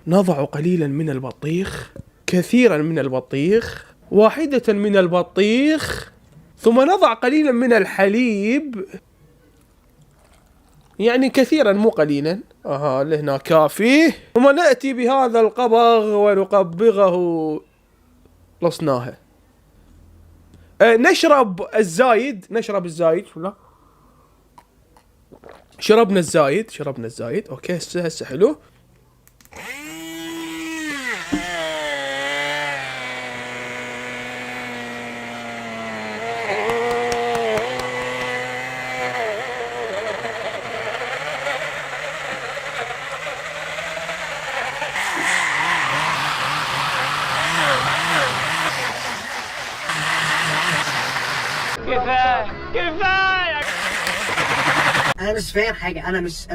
نضع قليلا من البطيخ، كثيرا من البطيخ، واحدة من البطيخ، ثم نضع قليلا من الحليب، يعني كثيرا مو قليلا، لهنا كافي. ثم نأتي بهذا القبغ ونقبغه. لصناها. نشرب الزايد. لا، شربنا الزايد. اوكي هسه حلو. كفاية. انا مش فاهم حاجة. انا مش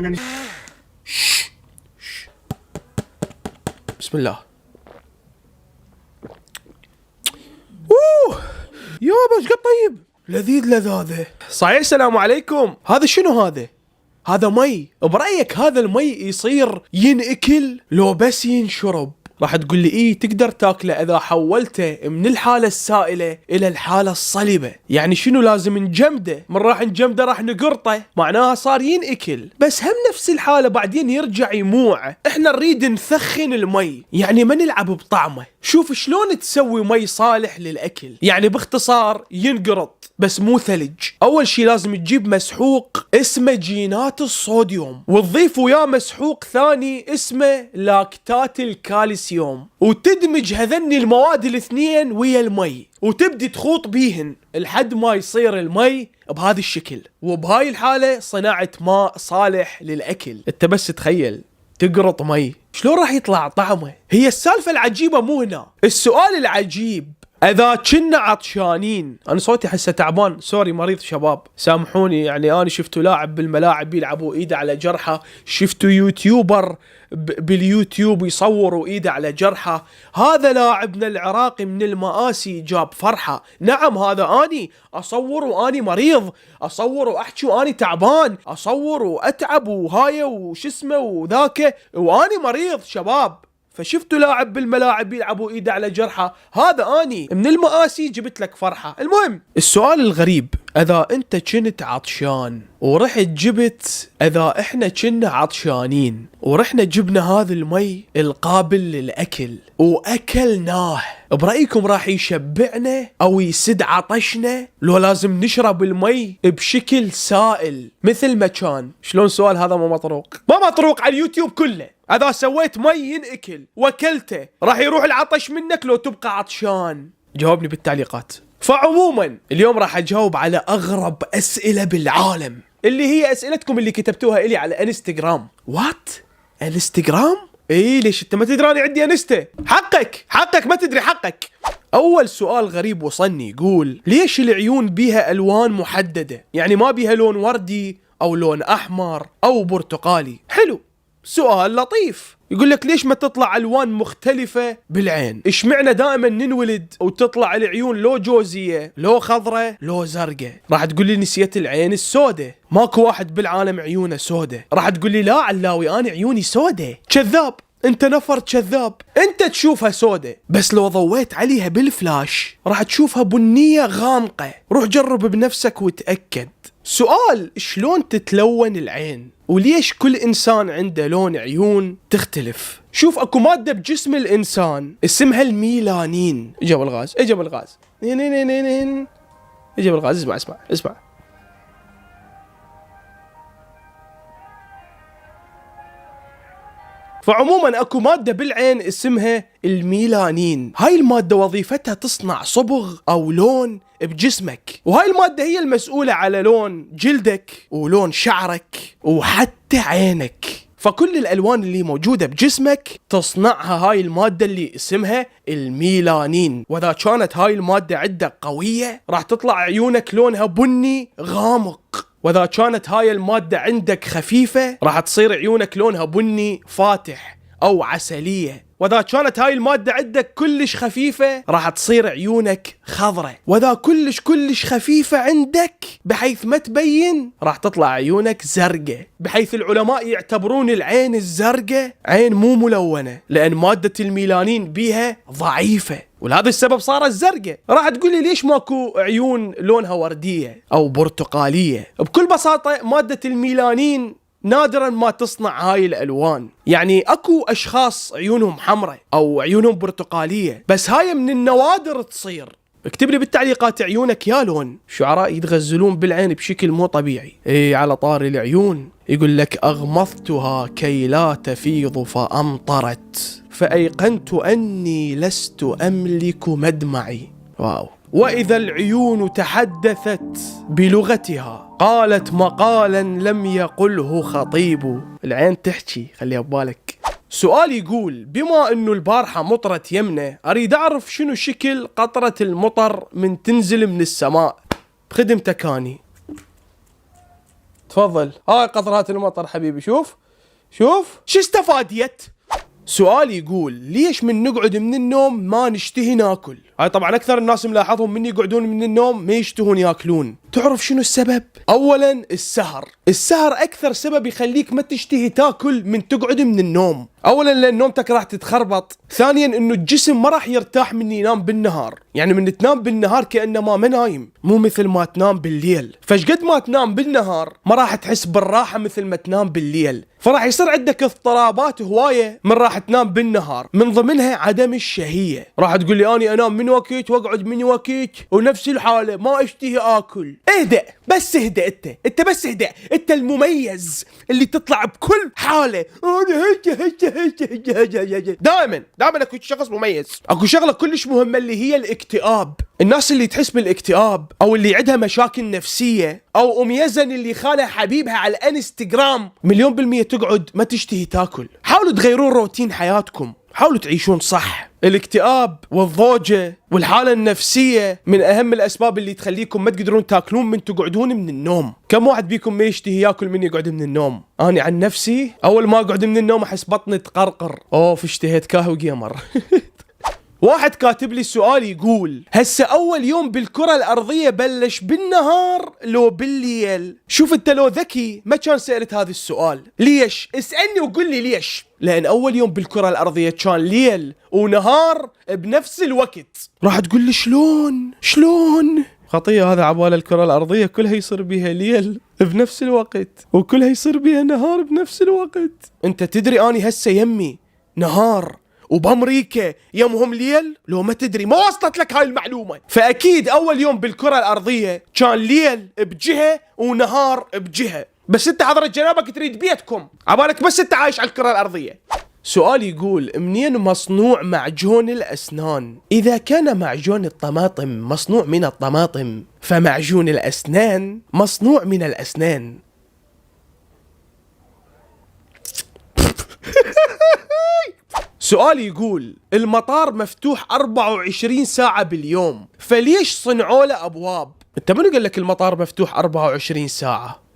بسم الله. يابا ايش قد طيب، لذيذ لذاذة صحيح. السلام عليكم. هذا شنو هذا مي. برأيك هذا المي يصير ينأكل لو بس ينشرب؟ راح تقول لي ايه، تقدر تاكله اذا حولته من الحالة السائلة الى الحالة الصلبة. يعني شنو لازم نجمده؟ من راح نجمده راح نقرطه، معناها صار ينأكل، بس هم نفس الحالة بعدين يرجع يموع. احنا نريد نثخن المي، يعني ما نلعب بطعمه. شوف شلون تسوي مي صالح للأكل. يعني باختصار ينقرط بس مو ثلج. اول شي لازم تجيب مسحوق اسمه جينات الصوديوم، وتضيف وياه مسحوق ثاني اسمه لاكتات الكالسيوم، وتدمج هذني المواد الاثنين ويا المي، وتبدي تخوط بيهن لحد ما يصير المي بهذا الشكل. وبهاي الحالة صناعة ماء صالح للأكل. انت بس تخيل تقرط مي شلون راح يطلع طعمه. هي السالفة العجيبة مو هنا. السؤال العجيب، اذا كنا عطشانين. انا صوتي حسه تعبان، سوري مريض شباب سامحوني. يعني انا شفتوا لاعب بالملاعب يلعبوا ايده على جرحه، شفتوا يوتيوبر باليوتيوب يصوروا ايده على جرحه. هذا لاعبنا العراقي من المآسي جاب فرحة. نعم هذا اني اصور واني مريض، اصور واحكي واني تعبان، اصور واتعب وهاي وش اسمه وذاك واني مريض شباب. فشفتوا لاعب بالملاعب يلعبوا ايده على جرحه، هذا اني من المآسي جبت لك فرحة. المهم السؤال الغريب، اذا انت كنت عطشان ورحت جبت، اذا احنا كنا عطشانين ورحنا جبنا هذا المي القابل للاكل واكلناه، برأيكم راح يشبعنا او يسد عطشنا، لو لازم نشرب المي بشكل سائل مثل ما كان؟ شلون السؤال هذا ما مطروق على اليوتيوب كله. اذا سويت مي ينأكل واكلته راح يروح العطش منك لو تبقى عطشان؟ جاوبني بالتعليقات. فعموما اليوم راح اجاوب على اغرب اسئلة بالعالم، اللي هي اسئلتكم اللي كتبتوها الي على انستغرام. وات؟ انستغرام؟ ايه ليش انت ما تدري اني عندي انستا؟ حقك ما تدري حقك. اول سؤال غريب وصلني يقول ليش العيون بيها الوان محددة؟ يعني ما بيها لون وردي او لون احمر او برتقالي. حلو، سؤال لطيف. يقول لك ليش ما تطلع الوان مختلفة بالعين؟ ايش معنى دائما ننولد وتطلع العيون لو جوزية لو خضرة لو زرقاء؟ راح تقول لي نسيت العين السوداء، ماكو واحد بالعالم عيونه سوداء. راح تقول لي لا علاوي انا عيوني سوداء. كذاب، انت نفر كذاب. انت تشوفها سوداء بس لو ضويت عليها بالفلاش راح تشوفها بنية غامقة. روح جرب بنفسك وتأكد. سؤال، شلون تتلون العين؟ وليش كل انسان عنده لون عيون تختلف؟ شوف اكو مادة بجسم الانسان اسمها الميلانين. اجا بالغاز اسمع. فعموما اكو مادة بالعين اسمها الميلانين. هاي المادة وظيفتها تصنع صبغ او لون بجسمك، وهاي المادة هي المسؤولة على لون جلدك ولون شعرك وحتى عينك. فكل الالوان اللي موجودة بجسمك تصنعها هاي المادة اللي اسمها الميلانين. واذا كانت هاي المادة عندك قوية راح تطلع عيونك لونها بني غامق، واذا كانت هاي المادة عندك خفيفة راح تصير عيونك لونها بني فاتح او عسلية. واذا كانت هاي المادة عندك كلش خفيفة راح تصير عيونك خضرة، واذا كلش خفيفة عندك بحيث ما تبين راح تطلع عيونك زرقة، بحيث العلماء يعتبرون العين الزرقاء عين مو ملونة لان مادة الميلانين بيها ضعيفة، ولهذا السبب صارت زرقاء. راح تقول لي ليش ماكو عيون لونها وردية او برتقالية؟ بكل بساطة مادة الميلانين نادرا ما تصنع هاي الالوان، يعني اكو اشخاص عيونهم حمراء او عيونهم برتقالية، بس هاي من النوادر تصير. اكتب لي بالتعليقات عيونك يا لون. شعراء يتغزلون بالعين بشكل مو طبيعي. على طاري العيون يقول لك اغمضتها كي لا تفيض فامطرت فايقنت اني لست املك مدمعي. واو. واذا العيون تحدثت بلغتها قالت مقالا لم يقله خطيب. العين تحكي، خليها ببالك. سؤال يقول بما انه البارحة مطرت يمنا اريد اعرف شنو شكل قطرة المطر من تنزل من السماء بخدمتك اني. تفضل هاي قطرات المطر حبيبي. شوف شو استفاديت. سؤال يقول ليش من نقعد من النوم ما نشتهي ناكل؟ هاي طبعا اكثر الناس ملاحظهم من يقعدون من النوم ما يشتهون ياكلون. تعرف شنو السبب؟ اولا السهر اكثر سبب يخليك ما تشتهي تاكل من تقعد من النوم. اولا لان نومتك راح تتخربط، ثانيا انه الجسم ما راح يرتاح من ينام بالنهار، يعني من تنام بالنهار كانما ما نايم، مو مثل ما تنام بالليل. فشقد ما تنام بالنهار ما راح تحس بالراحه مثل ما تنام بالليل، فراح يصير عندك اضطرابات هوايه من راح تنام بالنهار، من ضمنها عدم الشهيه. راح تقول لي اني انام من وقت واقعد من وقت ونفس الحاله ما اشتهي اكل. اهدأ بس اهدأ، انت بس اهدأ، انت المميز اللي تطلع بكل حاله دائما اكو شخص مميز. اكو شغله كلش مهمه اللي هي الاكتئاب. الناس اللي تحس بالاكتئاب او اللي عندها مشاكل نفسيه او ام يزن اللي خانها حبيبها على الانستغرام 100% تقعد ما تشتهي تاكل. حاولوا تغيرون روتين حياتكم، حاولوا تعيشون صح. الاكتئاب والضوجة والحالة النفسية من أهم الأسباب اللي تخليكم ما تقدرون تاكلون من تقعدون من النوم. كم واحد بيكم ما يشتهي ياكل من يقعد من النوم؟ أنا عن نفسي أول ما أقعد من النوم أحس بطني تقرقر. أوف اشتهيت كاهو جيمر. واحد كاتب لي سؤال يقول هسه اول يوم بالكرة الارضية بلش بالنهار لو بالليل؟ شوف انت لو ذكي ما كان سألت هذا السؤال. ليش؟ اسألني وقول لي ليش. لان اول يوم بالكرة الارضية كان ليل ونهار بنفس الوقت. راح تقول لي شلون؟ خطية هذا عبال الكرة الارضية كلها يصير بيها ليل بنفس الوقت وكلها يصير بيها نهار بنفس الوقت. انت تدري اني هسه يمي نهار وبامريكا يمهم ليل؟ لو ما تدري ما وصلت لك هاي المعلومة. فأكيد أول يوم بالكرة الأرضية كان ليل بجهة ونهار بجهة، بس أنت حضرة جنابك تريد بيتكم عبالك بس أنت عايش على الكرة الأرضية. سؤال يقول منين مصنوع معجون الأسنان؟ إذا كان معجون الطماطم مصنوع من الطماطم فمعجون الأسنان مصنوع من الأسنان. سؤال يقول المطار مفتوح 24 ساعة باليوم فليش صنعوا له أبواب؟ انت منو قال لك المطار مفتوح 24 ساعة؟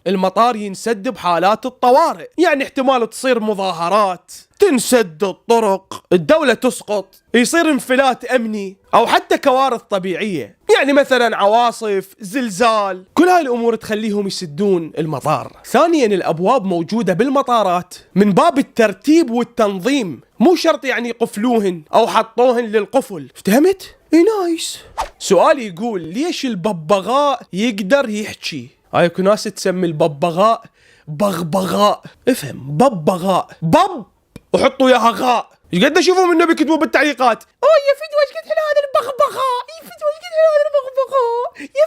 المطار ينسد بحالات الطوارئ، يعني احتمال تصير مظاهرات، تنسد الطرق، الدولة تسقط، يصير انفلات أمني أو حتى كوارث طبيعية، يعني مثلا عواصف، زلزال، كل هاي الأمور تخليهم يسدون المطار. ثانيا الأبواب موجودة بالمطارات من باب الترتيب والتنظيم، مو شرط يعني يقفلوهن أو حطوهن للقفل. افتهمت؟ نايس. سؤال يقول ليش الببغاء يقدر يحكي؟ هاي اكو ناس تسمي الببغاء بغبغاء. افهم، ببغاء بب وحطوا ياها غاء. ايش قد اشوفهم انه بيكتبوا بالتعليقات يا فدوى ايش قد حلو هذا البغبغاء، يا فدوى ايش قد حلو هذا البغبغاء، يا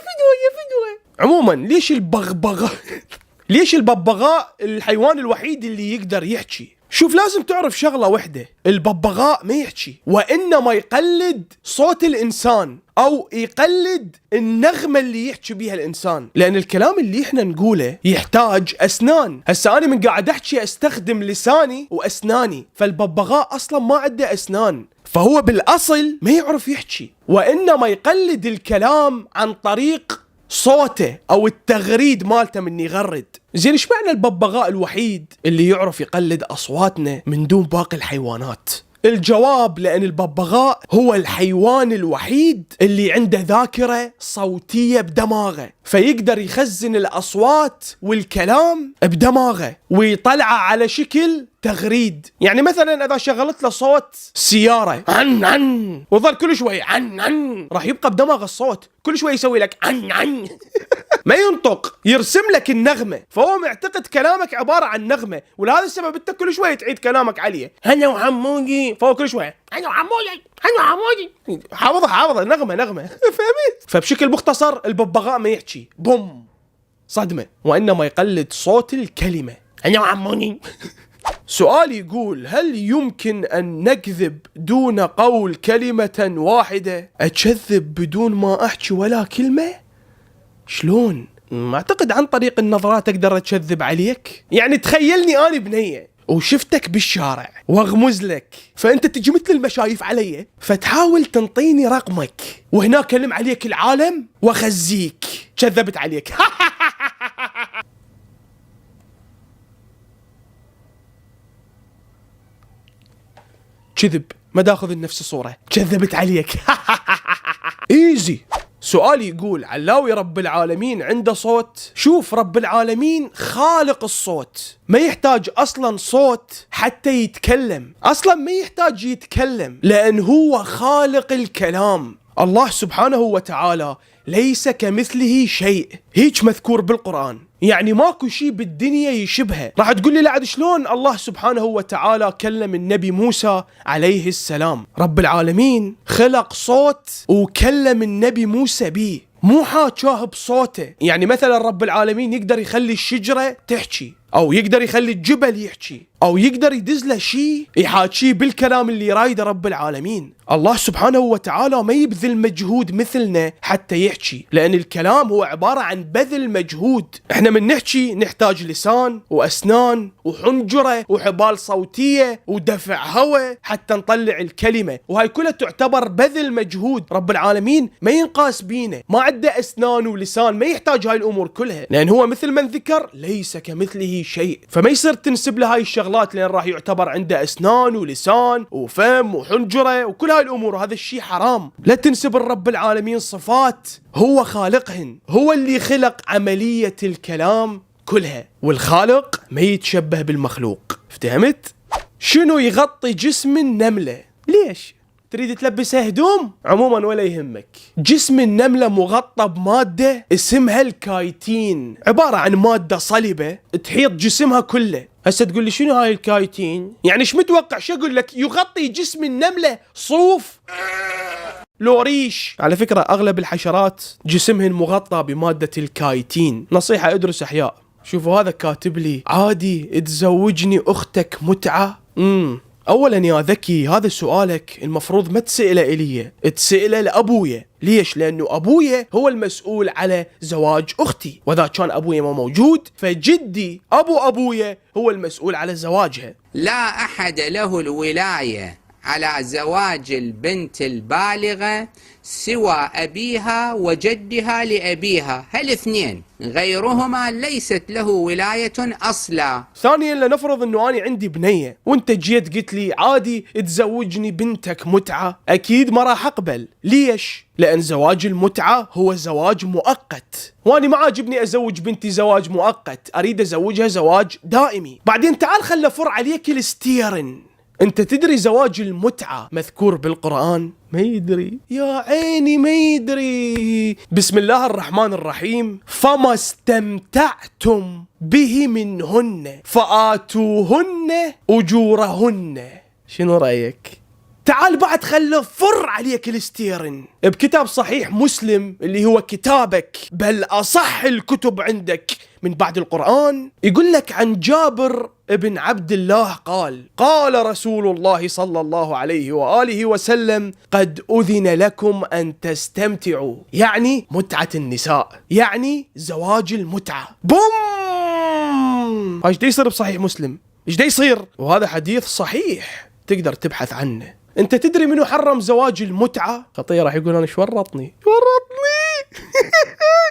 فدوى. عموما ليش البغبغاء ليش الببغاء الحيوان الوحيد اللي يقدر يحكي؟ شوف لازم تعرف شغلة وحدة، الببغاء ما يحكي وإنما يقلد صوت الإنسان أو يقلد النغمة اللي يحكي بيها الإنسان، لأن الكلام اللي إحنا نقوله يحتاج أسنان. هسا أنا من قاعد أحكي أستخدم لساني وأسناني، فالببغاء أصلا ما عنده أسنان، فهو بالأصل ما يعرف يحكي وإنما يقلد الكلام عن طريق صوته او التغريد مالته من يغرد. زين ايش معنى الببغاء الوحيد اللي يعرف يقلد اصواتنا من دون باقي الحيوانات؟ الجواب لأن الببغاء هو الحيوان الوحيد اللي عنده ذاكرة صوتية بدماغه، فيقدر يخزن الأصوات والكلام بدماغه ويطلعه على شكل تغريد. يعني مثلا إذا شغلت له صوت سيارة عن عن وظل كل شوي عن عن، راح يبقى بدماغ الصوت، كل شوي يسوي لك عن عن ما ينطق، يرسم لك النغمة، فهو معتقد كلامك عبارة عن نغمة، ولهذا السبب انت كل شوي تعيد كلامك عليه هلا وحمودي، فهو كل شوي هلا وحمودي هلا وحمودي، حافظها نغمة فهمت؟ فبشكل مختصر الببغاء ما يحكي بوم صدمة، وإنما يقلد صوت الكلمة هلا وحمودي. سؤال يقول: هل يمكن أن نكذب دون قول كلمة واحدة؟ أكذب بدون ما أحكي ولا كلمة؟ شلون؟ أعتقد عن طريق النظرات أقدر أكذب عليك. يعني تخيلني أنا بنية وشفتك بالشارع واغمز لك، فأنت تجي مثل المشايف علي، فتحاول تنطيني رقمك، وهنا أكلم عليك العالم وأخزيك، كذبت عليك. كذب، ما تاخذ نفس الصورة، كذبت عليك. ايزي. سؤال يقول: علاوي رب العالمين عنده صوت؟ شوف، رب العالمين خالق الصوت، ما يحتاج اصلا صوت حتى يتكلم، اصلا ما يحتاج يتكلم لان هو خالق الكلام. الله سبحانه وتعالى ليس كمثله شيء، هيك مذكور بالقرآن، يعني ماكو شيء بالدنيا يشبهه. راح تقول لي: لا شلون الله سبحانه وتعالى كلم النبي موسى عليه السلام؟ رب العالمين خلق صوت وكلم النبي موسى بيه، مو حاكاه بصوته. يعني مثلا رب العالمين يقدر يخلي الشجرة تحكي، او يقدر يخلي الجبل يحكي، او يقدر يدز له شيء يحاكيه بالكلام اللي رايده رب العالمين. الله سبحانه وتعالى ما يبذل مجهود مثلنا حتى يحكي، لان الكلام هو عبارة عن بذل مجهود. احنا من نحكي نحتاج لسان واسنان وحنجرة وحبال صوتية ودفع هواء حتى نطلع الكلمة، وهاي كلها تعتبر بذل مجهود. رب العالمين ما ينقاس بينا، ما عنده اسنان ولسان، ما يحتاج هاي الامور كلها، لان هو مثل من ذكر ليس كمثله شيء، فما يصير تنسب له هاي الشغلات، لان راح يعتبر عنده اسنان ولسان وفم وحنجرة وكل هاي الامور، وهذا الشيء حرام. لا تنسب الرب العالمين صفات هو خالقهن، هو اللي خلق عملية الكلام كلها، والخالق ما يتشبه بالمخلوق. افتهمت؟ شنو يغطي جسم النملة؟ ليش؟ تريد تلبسها هدوم؟ عموما ولا يهمك، جسم النملة مغطى بمادة اسمها الكايتين، عبارة عن مادة صلبة تحيط جسمها كله. هسه تقول لي شنو هاي الكايتين؟ يعني ايش متوقع؟ شو اقول لك؟ يغطي جسم النملة صوف لو ريش. على فكرة اغلب الحشرات جسمهن مغطى بمادة الكايتين. نصيحة: ادرس احياء. شوفوا هذا كاتب لي: عادي تزوجني اختك متعة؟ اولا يا ذكي، هذا سؤالك المفروض ما تسأله الي، تسأله لابويا. ليش؟ لانه ابويا هو المسؤول على زواج اختي، واذا كان ابويا ما موجود فجدي ابو ابويا هو المسؤول على زواجها. لا أحد له الولاية على زواج البنت البالغة سوى أبيها وجدها لأبيها، هالاثنين غيرهما ليست له ولاية أصلا. ثانيا، لنفرض أنه أنا عندي بنية وانت جيت قلت لي عادي تزوجني بنتك متعة، أكيد ما راح أقبل. ليش؟ لأن زواج المتعة هو زواج مؤقت، وأنا ما عاجبني أزوج بنتي زواج مؤقت، أريد أزوجها زواج دائمي. بعدين تعال خل أفر عليك الستيرن. انت تدري زواج المتعة مذكور بالقرآن؟ ما يدري يا عيني، ما يدري. بسم الله الرحمن الرحيم: فما استمتعتم به منهن فآتوهن أجورهن. شنو رأيك؟ تعال بعد خله فر عليك الستيرن. بكتاب صحيح مسلم اللي هو كتابك، بل أصح الكتب عندك من بعد القرآن، يقول لك عن جابر ابن عبد الله قال: قال رسول الله صلى الله عليه وآله وسلم: قد أذن لكم أن تستمتعوا، يعني متعة النساء، يعني زواج المتعة. بوم! ايش دا يصير بصحيح مسلم؟ ايش دا يصير؟ وهذا حديث صحيح تقدر تبحث عنه. انت تدري منو حرم زواج المتعة؟ خطية راح يقول انا شورطني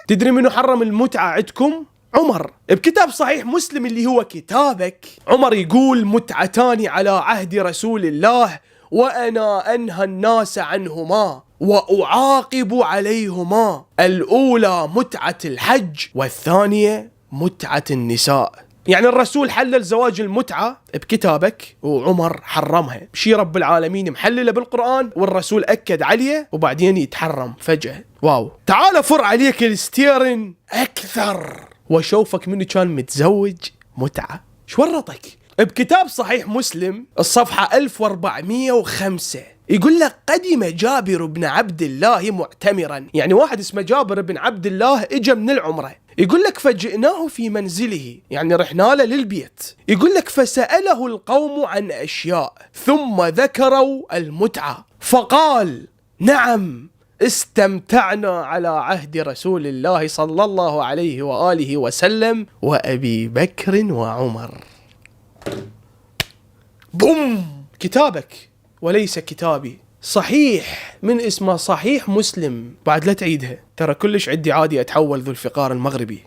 تدري منو حرم المتعة عندكم؟ عمر. بكتاب صحيح مسلم اللي هو كتابك، عمر يقول: متعتان على عهد رسول الله وأنا أنهى الناس عنهما وأعاقب عليهما. الأولى متعة الحج والثانية متعة النساء. يعني الرسول حلل زواج المتعة بكتابك وعمر حرمها. شي رب العالمين محلله بالقرآن والرسول أكد عليه وبعدين يتحرم فجأة. واو. تعال فر عليك الستيرن أكثر وشوفك منو كان متزوج متعة. شو ورطك؟ بكتاب صحيح مسلم الصفحة 1405 يقول لك قدم جابر بن عبد الله معتمرا. يعني واحد اسمه جابر بن عبد الله اجى من العمرة. يقول لك فجئناه في منزله، يعني رحنا له للبيت. يقول لك فسأله القوم عن أشياء ثم ذكروا المتعة فقال نعم استمتعنا على عهد رسول الله صلى الله عليه وآله وسلم وأبي بكر وعمر. بوم. كتابك وليس كتابي. صحيح من اسمه صحيح مسلم. بعد لا تعيدها، ترى كلش عندي عادي اتحول ذو الفقار المغربي.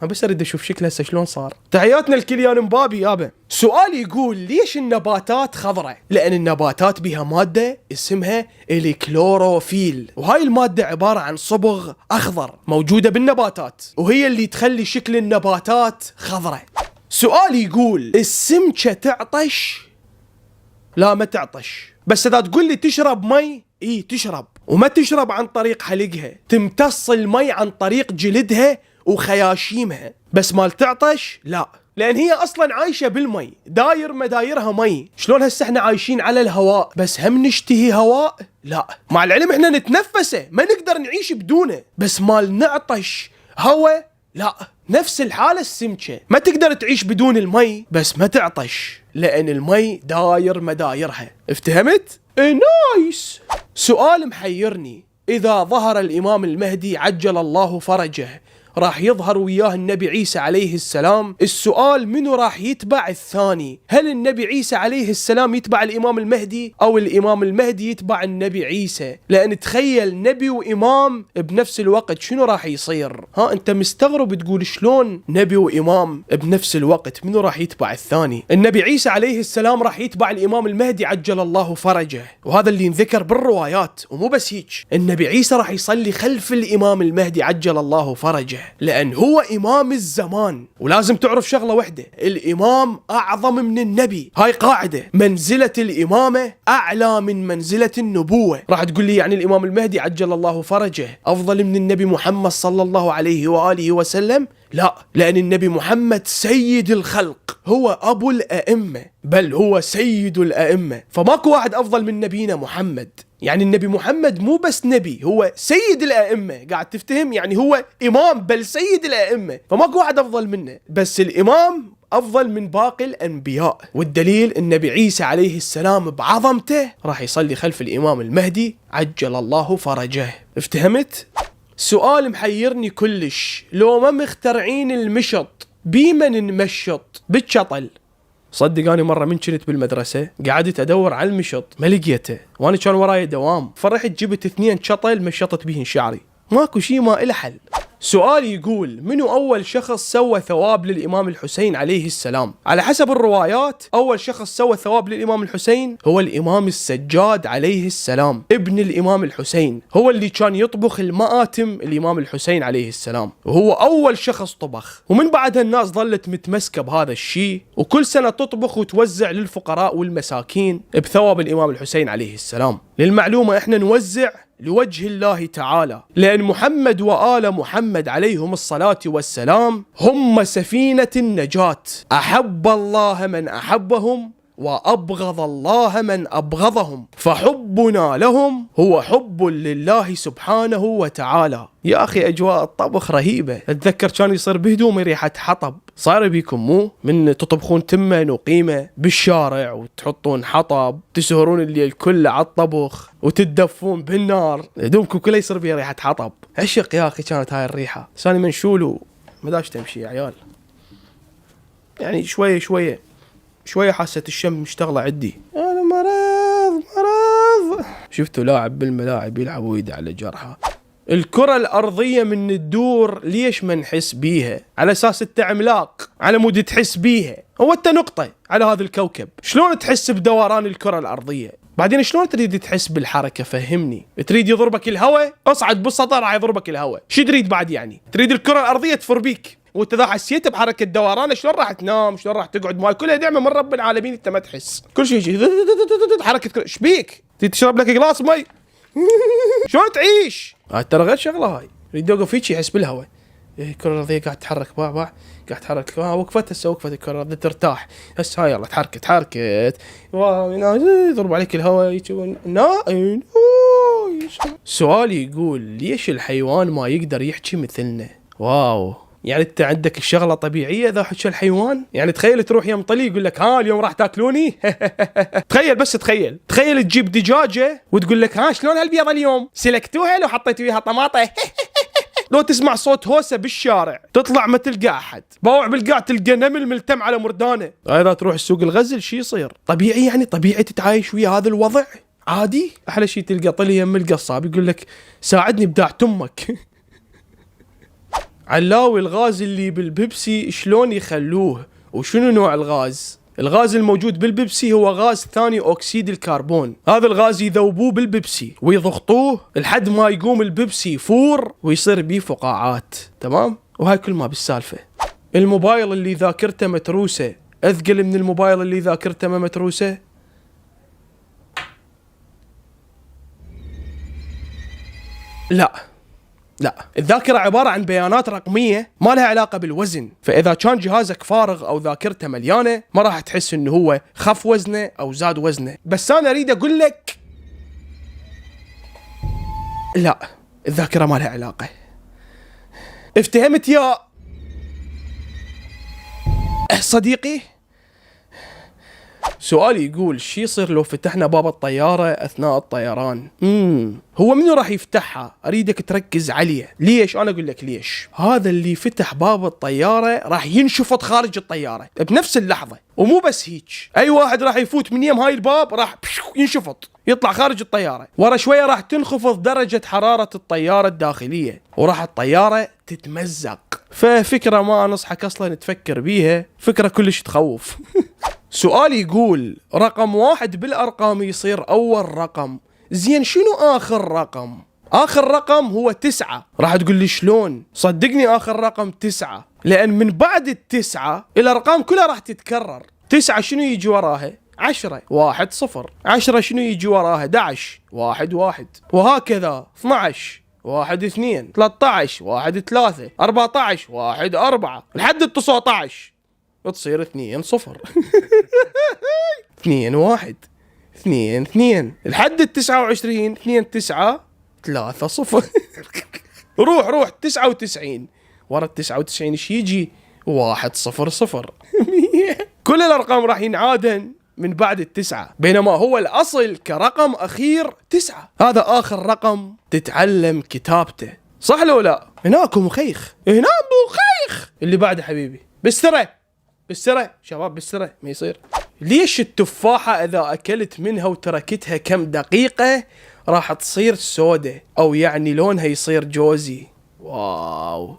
ما بس اريد اشوف شكله هسه شلون صار. تحياتنا لكيليان مبابي يابا. سؤال يقول ليش النباتات خضراء؟ لان النباتات بها ماده اسمها الكلوروفيل، وهاي الماده عباره عن صبغ اخضر موجوده بالنباتات وهي اللي تخلي شكل النباتات خضراء. سؤال يقول السمكه تعطش؟ لا ما تعطش، بس اذا تقول لي تشرب مي اي تشرب، وما تشرب عن طريق حلقها، تمتص المي عن طريق جلدها وخياشيمها، بس مال تعطش لا، لان هي اصلا عايشه بالمي، داير مدايرها مي. شلون هسه احنا عايشين على الهواء بس هم نشتهي هواء؟ لا، مع العلم احنا نتنفسه ما نقدر نعيش بدونه، بس مال نعطش هواء لا. نفس الحالة السمكة ما تقدر تعيش بدون المي بس ما تعطش، لأن المي داير مدايرها. افتهمت؟ نايس. سؤال محيرني، إذا ظهر الإمام المهدي عجل الله فرجه راح يظهر وياه النبي عيسى عليه السلام، السؤال منو راح يتبع الثاني؟ هل النبي عيسى عليه السلام يتبع الإمام المهدي أو الإمام المهدي يتبع النبي عيسى؟ لأن تخيل نبي وإمام بنفس الوقت شنو راح يصير؟ ها أنت مستغرب تقول شلون نبي وإمام بنفس الوقت؟ منو راح يتبع الثاني؟ النبي عيسى عليه السلام راح يتبع الإمام المهدي عجل الله فرجه، وهذا اللي انذكر بالروايات. ومو بس هيك، النبي عيسى راح يصلي خلف الإمام المهدي عجل الله فرجه، لأن هو إمام الزمان. ولازم تعرف شغلة وحدة، الإمام أعظم من النبي. هاي قاعدة، منزلة الإمامة أعلى من منزلة النبوة. راح تقول لي يعني الإمام المهدي عجل الله فرجه أفضل من النبي محمد صلى الله عليه وآله وسلم؟ لا، لأن النبي محمد سيد الخلق، هو أبو الأئمة، بل هو سيد الأئمة، فماكو واحد أفضل من نبينا محمد. يعني النبي محمد مو بس نبي، هو سيد الأئمة. قاعد تفتهم؟ يعني هو إمام بل سيد الأئمة، فماكو واحد أفضل منه، بس الإمام أفضل من باقي الأنبياء. والدليل النبي عيسى عليه السلام بعظمته راح يصلي خلف الإمام المهدي عجل الله فرجه. افتهمت؟ سؤال محيرني كلش، لو ما مخترعين المشط بيمن نمشط؟ بالشطل. صدق أنا مرة من كنت بالمدرسة قعدت أدور على المشط ما لقيته، وأنا كان وراي دوام، فرحت جبت 2 شطل مشطت بيهن شعري. ماكو شي ما إله حل. سؤال يقول منو أول شخص سوى ثواب للإمام الحسين عليه السلام؟ على حسب الروايات أول شخص سوى ثواب للإمام الحسين هو الإمام السجاد عليه السلام، ابن الإمام الحسين، هو اللي كان يطبخ المآتم الإمام الحسين عليه السلام، وهو أول شخص طبخ. ومن بعدها الناس ظلت متمسكة بهذا الشيء، وكل سنة تطبخ وتوزع للفقراء والمساكين بثواب الإمام الحسين عليه السلام. للمعلومة احنا نوزع لوجه الله تعالى، لأن محمد وآل محمد عليهم الصلاة والسلام هم سفينة النجاة، أحب الله من أحبهم وأبغض الله من أبغضهم، فحبنا لهم هو حب لله سبحانه وتعالى. يا أخي أجواء الطبخ رهيبة. أتذكر كان يصير بهدومي ريحة حطب. صار بيكم مو من تطبخون تمن وقيمة بالشارع وتحطون حطب، تسهرون الليل كله على الطبخ وتدفون بالنار، هدومكم كلها يصير بيها ريحة حطب. عشق يا أخي كانت هاي الريحة. ثاني منشول ومداش تمشي يا عيال، يعني شوية شوية شوية حاسة الشم مشتغلة عندي. أنا مرض. شفتوا لاعب بالملاعب يلعب ويده على جرحه. الكرة الأرضية من تدور ليش ما نحس بيها؟ على أساس أنت عملاق، على مود تحس بيها. هو أنت نقطة على هذا الكوكب، شلون تحس بدوران الكرة الأرضية؟ بعدين شلون تريد تحس بالحركة؟ فهمني. تريد يضربك الهواء؟ اصعد بالسطح راح يضربك الهواء. شو تريد بعد يعني؟ تريد الكرة الأرضية تفر بيك، وانت اذا حسيت بحركة دوران شلون راح تنام؟ شلون راح تقعد؟ مال كلها نعمة من رب العالمين، انت ما تحس. كل شيء يجي حركة. ايش بيك؟ تريد تشرب لك قلاص مي؟ شلون تعيش؟ ترى غير شغلة هاي. يريد يوقف فيك يحس بالهواء. الكرة الأرضية قاعد تتحرك باع قاعد تتحرك. وقفت هسه، وقفت الكرة الأرضية ترتاح هسه. هاي يلا تحركت يضرب عليك الهواء. سؤال يقول ليش الحيوان ما يقدر يحكي مثلنا؟ واو، يعني انت عندك الشغله طبيعيه اذا حكى الحيوان؟ يعني تخيل تروح يم طلي يقول لك ها اليوم راح تاكلوني. تخيل بس تخيل تجيب دجاجه وتقول لك ها شلون هالبيضه اليوم؟ سلكتوها لو حطيت فيها طماطه؟ لو تسمع صوت هوسه بالشارع تطلع ما تلقى احد، باوع بالقاع تلقى نمل ملتم على مردانه. اذا تروح السوق الغزل شي يصير؟ طبيعي، يعني طبيعي تتعايش ويا هذا الوضع عادي. احلى شي تلقى طلي يم القصاب يقول لك ساعدني بداعة امك. علاوي الغاز اللي بالبيبسي شلون يخلوه؟ وشنو نوع الغاز؟ الغاز الموجود بالبيبسي هو غاز ثاني أكسيد الكربون. هذا الغاز يذوبوه بالبيبسي ويضغطوه لحد ما يقوم البيبسي يفور ويصير بيه فقاعات. تمام؟ وهاي كل ما بالسالفة. الموبايل اللي ذاكرته متروسة أثقل من الموبايل اللي ذاكرته ما متروسة؟ لا، الذاكرة عبارة عن بيانات رقمية ما لها علاقة بالوزن، فإذا كان جهازك فارغ أو ذاكرته مليانة ما راح تحس إنه هو خف وزنه أو زاد وزنه. بس أنا أريد أقول لك لا، الذاكرة ما لها علاقة. افتهمت يا صديقي؟ سؤال يقول شي يصير لو فتحنا باب الطيارة أثناء الطيران؟ هو منو راح يفتحها؟ أريدك تركز عليه. ليش؟ أنا أقول لك ليش. هذا اللي فتح باب الطيارة راح ينشفط خارج الطيارة بنفس اللحظة. ومو بس هيك، أي واحد راح يفوت من يم هاي الباب راح ينشفط يطلع خارج الطيارة. ورا شوية راح تنخفض درجة حرارة الطيارة الداخلية وراح الطيارة تتمزق. ففكرة ما أنصحك أصلا تفكر بيها، فكرة كلش تخوف. سؤال يقول رقم 1 بالأرقام يصير أول رقم، زين شنو آخر رقم؟ آخر رقم هو 9. راح تقول لي شلون؟ صدقني آخر رقم 9، لأن من بعد 9 الأرقام كلها راح تتكرر. 9 شنو يجي وراها؟ 10 1 0. 10 شنو يجي وراها؟ 11 1 1. وهكذا 12 1 2. 13 1 3. 14 1 4 لحد 19 تصير 2 0. 2 1 2 2 لحد 29 2 9 3 0. روح 99 ورا 99 ايش يجي؟ 1 0 0. كل الارقام راح ينعادن من بعد 9، بينما هو الاصل كرقم اخير 9. هذا اخر رقم تتعلم كتابته، صح لو لا؟ هناك مخيخ، هنا مخيخ. اللي بعده حبيبي بالسرة شباب، بالسرة ما يصير. ليش التفاحة إذا أكلت منها وتركتها كم دقيقة راح تصير سودة، أو يعني لونها يصير جوزي؟ واو،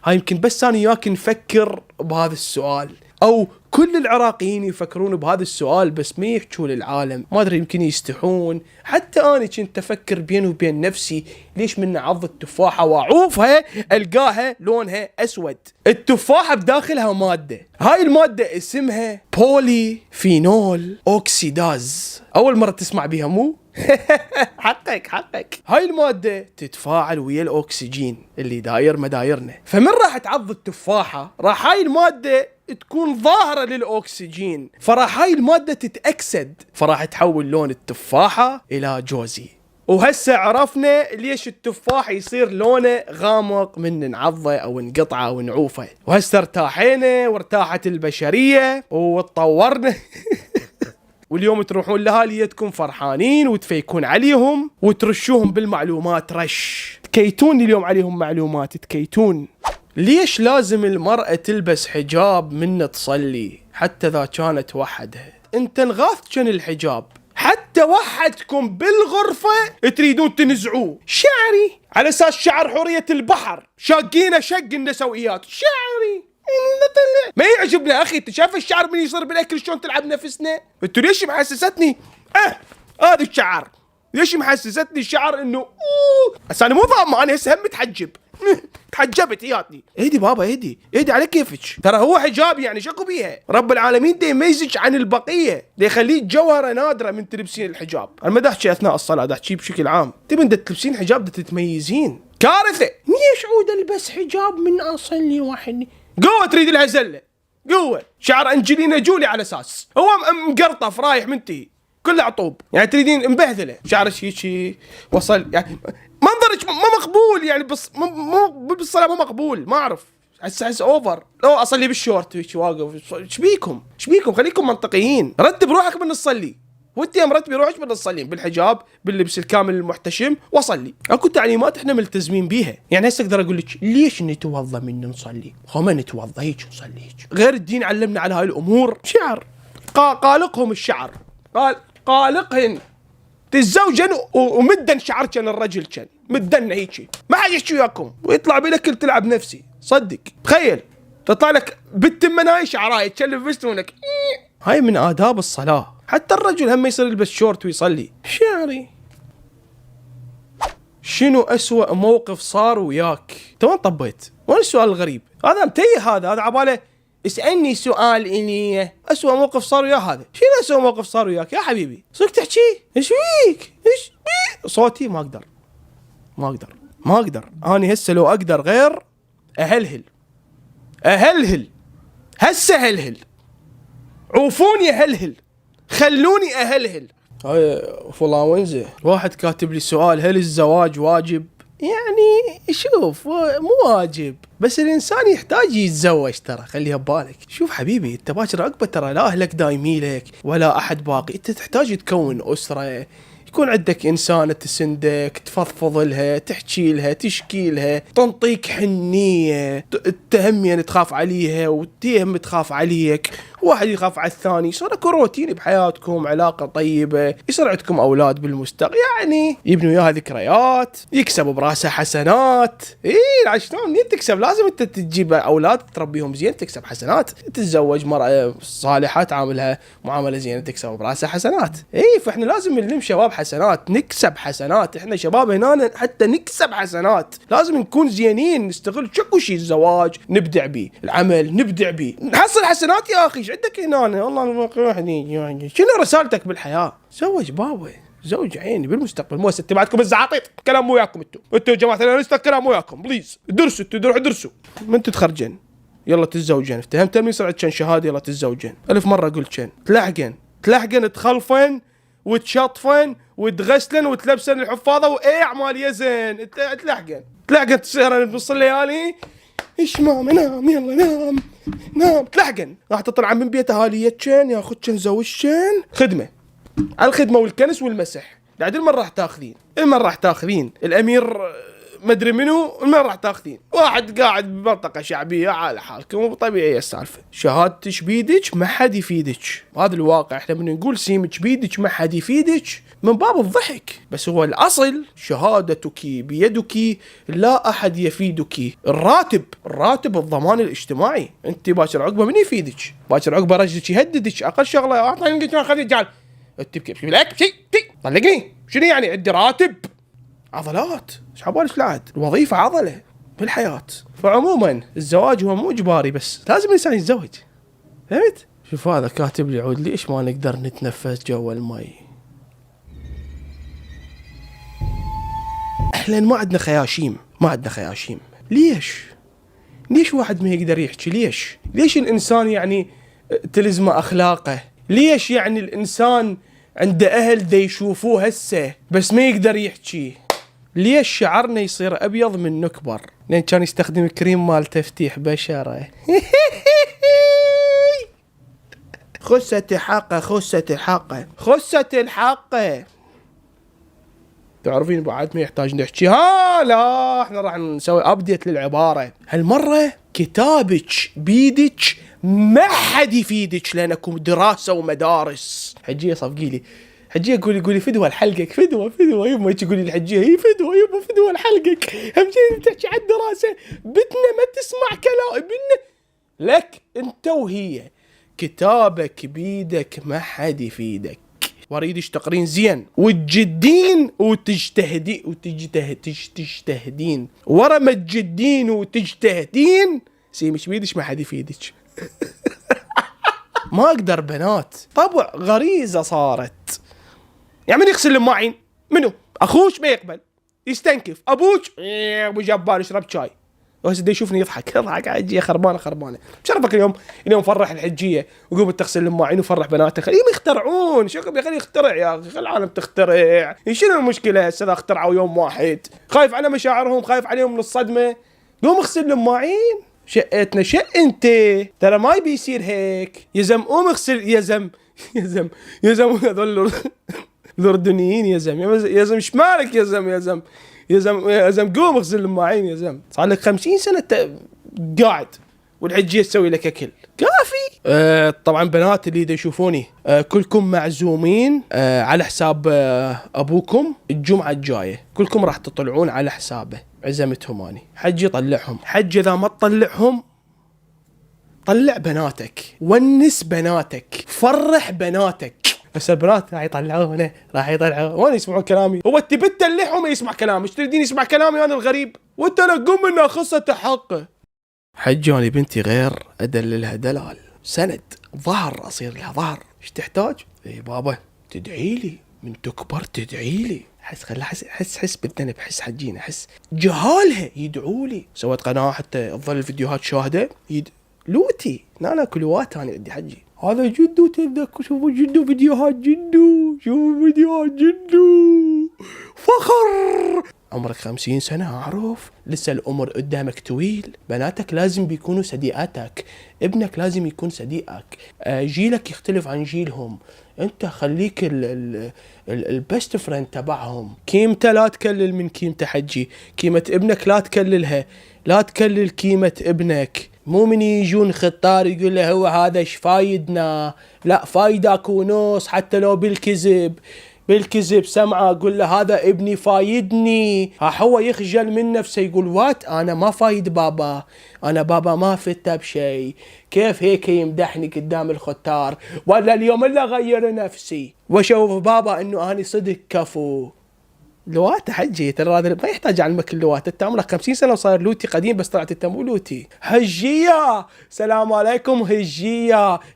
هاي يمكن بس أنا وياك نفكر بهذا السؤال، أو كل العراقيين يفكرون بهذا السؤال بس ما يحكوا للعالم. ما أدري يمكن يستحون. حتى أنا كنت أفكر بيني وبين نفسي ليش من عض التفاحة وأعوفها ألقاها لونها أسود. التفاحة بداخلها مادة، هاي المادة اسمها بولي فينول أوكسيداز. أول مرة تسمع بيها مو؟ حقك. هاي المادة تتفاعل ويا الأكسجين اللي داير مدايرنا، فمن راح تعض التفاحة راح هاي المادة تكون ظاهرة للأكسجين، فراح هاي المادة تتأكسد، فراح تحول لون التفاحة إلى جوزي. وهسه عرفنا ليش التفاح يصير لونه غامق من نعضه أو نقطعه أو نعوفه. وهسه ارتاحينا وارتاحت البشرية وتطورنا. واليوم تروحون لأهاليتكم فرحانين وتفيكون عليهم وترشوهم بالمعلومات رش، تكيتون اليوم عليهم معلومات تكيتون. ليش لازم المرأة تلبس حجاب من تصلي حتى إذا كانت وحدها؟ انت انغاث كان الحجاب حتى حتى وحدكم بالغرفة تريدون تنزعوه. شعري على اساس شعر حورية البحر، شاقينه شق النسويات. شعري ما يعجبنا اخي. انت شايف الشعر من يصير بالاكل شلون تلعب نفسنا؟ انتوا ليش محسستني هذا الشعر؟ ليش محسستني الشعر انه بس انا مو ضامن، انا هسه هم متحجب. تحجبت ياتني. ايدي بابا ايدي على كيفك، ترى هو حجاب يعني شكو بيها. رب العالمين دي يميزك عن البقيه، دي يخليك جوهره نادره من تلبسين الحجاب. انا ما احكي اثناء الصلاه، احكي بشكل عام. تبي انت تلبسين حجاب تتميزين. كارثه. ليش عود البس حجاب من اصلي وحدي؟ قوه تريد لها زله، قوه. شعر انجلينا جولي على اساس هو مقرطف رايح منتهي كله عطوب. يعني تريدين مبهذله شعرك هيك وصل، يعني منظرك ما مقبول. يعني بس مو بالصلاه مو مقبول. ما اعرف، احس اوفر. لو اصلي بالشورت هيك واقف. ايش بيكم خليكم منطقيين. رتب روحك من تصلي، وانت يا مرتبي روحك من تصلين بالحجاب باللبس الكامل المحتشم وصلي. اكو تعليمات احنا ملتزمين بيها. يعني هسه اقدر اقول لك ليش نتوضا من نصلي؟ ما نتوضا هيك نصلي هيك. غير الدين علمنا على هاي الامور. شعر قالقهم الشعر، قالقهن تتزوجن ومدن شعر كان الرجل كان مدن هيك. ما حد يحكي وياكم ويطلع بالاكل تلعب نفسي. صدق تخيل تطلع لك بنت مناي شعراي تشلف بستونك. هاي من آداب الصلاة. حتى الرجل هم يصير يلبس شورت ويصلي. شعري. شنو أسوأ موقف صار وياك؟ انت وين طبيت؟ وين السؤال الغريب؟ هذا متيه، هذا عباله اسألني سؤال إني أسوأ موقف صار وياه. هذا شنو أسوأ موقف صار وياك يا حبيبي؟ صدق تحكي؟ ايش فيك؟ ايش بيك؟ صوتي ما اقدر. اني هسه لو اقدر غير اهلهل هسه هلهل. عوفوني اهلهل، خلوني اهلهل. هاي فلاونزه. واحد كاتب لي سؤال: هل الزواج واجب؟ يعني شوف مو واجب، بس الانسان يحتاج يتزوج. ترى خليها ببالك. شوف حبيبي، انت باكر عقبه ترى لا اهلك دايميلك ولا احد باقي. انت تحتاج تكون اسره، يكون عندك إنسانة تسندك، تفضفض لها، تحكي لها، تشكي لها، تنطيك حنية، تهمين تخاف عليها وتهم تخاف عليك، واحد يخاف على الثاني. يصير اكو روتين بحياتكم، علاقة طيبة، يصير عندكم أولاد بالمستقبل، يعني يبنوا إياها ذكريات، يكسبوا براسها حسنات. شلون تكسب؟ لازم انت تجيب أولاد تربيهم زين، تكسب حسنات. تتزوج مرأة صالحة تعاملها معاملة زينة، تكسب براسها حسنات. فاحنا لازم نلم شباب حسنات، نكسب حسنات. احنا شباب هنا حتى نكسب حسنات لازم نكون زينين، نستغل شكو شيء. الزواج نبدع بيه، العمل نبدع بيه، نحصل حسنات. يا اخي ايش عندك هنا؟ والله يعني شنو رسالتك بالحياه؟ زوج بابا، زوج عيني بالمستقبل. مو تبعتكم الزعاطيط، كلام مو وياكم. انتوا يا جماعه الانستا كلام مو وياكم. بليز درسوا، روحوا درسوا. من تتخرجن يلا تتزوجن. افتهمت من صعد كان شهاده يلا تتزوجن. 1000 مره قلت كان تلحقن تخلفن وتشطفن وتغسلن وتلبسن الحفاظه اعمال يزن. تلحقن تسهرن بنص الليالي. ايش ماما نام يلا نام. تلحقن راح تطلع من بيت اهاليتشن ياخذشن زوجشن خدمه على الخدمه والكنس والمسح. بعد المره راح تاخذين الامير مدري منو، المره راح تاخذين واحد قاعد بمنطقه شعبيه على حالكم. مو طبيعيه السالفه. شهادتش بيدك ما حد يفيدك، هذا الواقع. احنا من نقول سيمك بيدك ما حد يفيدك من باب الضحك، بس هو الاصل شهادتك بيدك لا احد يفيدك. الراتب الضمان الاجتماعي. انت باكر عقبه من يفيدك؟ باكر عقبه رجلك يهددك. اقل شغله اعطيني خليني جعل تبكي لك شيء طلقني. شنو يعني عندي راتب؟ عضلات. ايش حبالك العهد؟ الوظيفه عضله بالحياه. فعموما الزواج هو مو اجباري، بس لازم الانسان يتزوج. فهمت؟ شوف هذا كاتب لي: عود ليش ما نقدر نتنفس جوا المي؟ احنا ما عندنا خياشيم. ليش واحد ما يقدر يحكي؟ ليش الانسان يعني تلزمه اخلاقه؟ ليش يعني الانسان عنده اهل دا يشوفوه هسه بس ما يقدر يحكي؟ ليش شعرنا يصير ابيض من نكبر؟ لان كان يستخدم كريم مال تفتيح بشره. خسة الحقة. تعرفين بعد ما يحتاج نحكي. لا احنا راح نسوي ابديت للعبارة هالمرة. كتابك بيدك ما حد يفيدك لانكم دراسة ومدارس. حجية صفقي لي حجيه قولي فدوه لحلقك، فدوه يما تقولي الحجيه هي فدوه يما فدوه لحلقك. هم شيء تحكي عن الدراسه، بتنا ما تسمع كلام ابننا لك انت وهي، كتابك بيدك ما حد يفيدك. واريدش تقرين زين وتجدين وتجتهدين ورا ما تجدين وتجتهدين مش بيدش ما حد يفيدك. ما اقدر بنات، طبع غريزة صارت. يعني من يغسل المواعين؟ منو؟ اخوش ما يقبل يستنكف، ابوك ابو جبار يشرب شاي، بس دا يشوفني يضحك حجيه خربانه. شرفك اليوم فرح الحجيه وقوم تغسل المواعين وفرح بناتك. خليهم يخترعون، شكرا يا اخي يخترع يا اخي، خل العالم تخترع. شنو المشكله هسه اذا اخترعوا يوم واحد؟ خايف على مشاعرهم، خايف عليهم من الصدمه. قوم اغسل المواعين. شقتنا شق انت، ترى ما يبي يصير هيك. يزم قوم اغسل، يزم هذول الاردنيين. يزم شمالك يزم قوم اغسل المواعين. يزم صار لك 50 سنه قاعد والحجيه تسوي لك اكل كافي. طبعا بنات اللي يشوفوني كلكم معزومين على حساب ابوكم الجمعه الجايه، كلكم راح تطلعون على حسابه. عزمتهم اني حجي طلعهم، حج اذا ما تطلعهم طلع بناتك، ونس بناتك، فرح بناتك. بس البنات راح يطلعونه وين يسمعون كلامي؟ هو انت بتلحهم ما يسمع كلامي؟ ايش تريدين يسمع كلامي انا الغريب؟ وانت لا قم منها خصة حقه. حجاني بنتي غير ادللها دلال، سند ظهر، اصير لها ظهر. ايش تحتاج؟ اي بابا تدعي لي، من تكبر تدعي لي. حس بالذنب، حس حجينا، حس جهالها يدعوا لي. سويت قناه حتى تظل الفيديوهات شاهده. لوتي انا كلوات انا ادي حجي. هذا جدو تذكر، شوفوا جدو فيديوهات جدو، شوفوا فيديوهات جدو فخر. عمرك 50 سنة أعرف، لسه العمر قدامك طويل. بناتك لازم بيكونوا صديقاتك، ابنك لازم يكون صديقك. جيلك يختلف عن جيلهم، انت خليك البست فريند تبعهم. كيمته لا تكلل من كيمته حجي، كيمة ابنك لا تكللها، لا تكلل كيمة ابنك. مو من يجون خطار يقول له هو هذا ايش فايدنا، لا فايدك ونص، حتى لو بالكذب سمعه قول له هذا ابني فايدني. هو يخجل من نفسه يقول وات انا ما فايد بابا، انا بابا ما فدته بشيء، كيف هيك يمدحني قدام الختار؟ ولا اليوم الا غير نفسي واشوف بابا انه اني صدق كفو. لوات حجي ترى هذا ما يحتاج علمك اللوات. انت عمرك 50 سنه وصاير لوتي قديم، بس طلعت انت مو لوتي. هجيه السلام عليكم.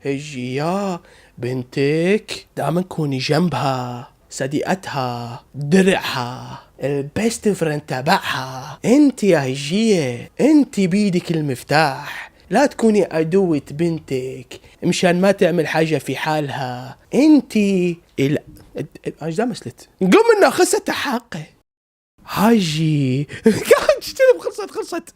هجيه بنتك دائما كوني جنبها، صديقتها، درعها، البيست فريند تبعها. انت يا هجيه انت بيدك المفتاح، لا تكوني عدوة بنتك مشان ما تعمل حاجة في حالها. انتي ايش مسلت قم منها خصة حقه. حاجي خلصت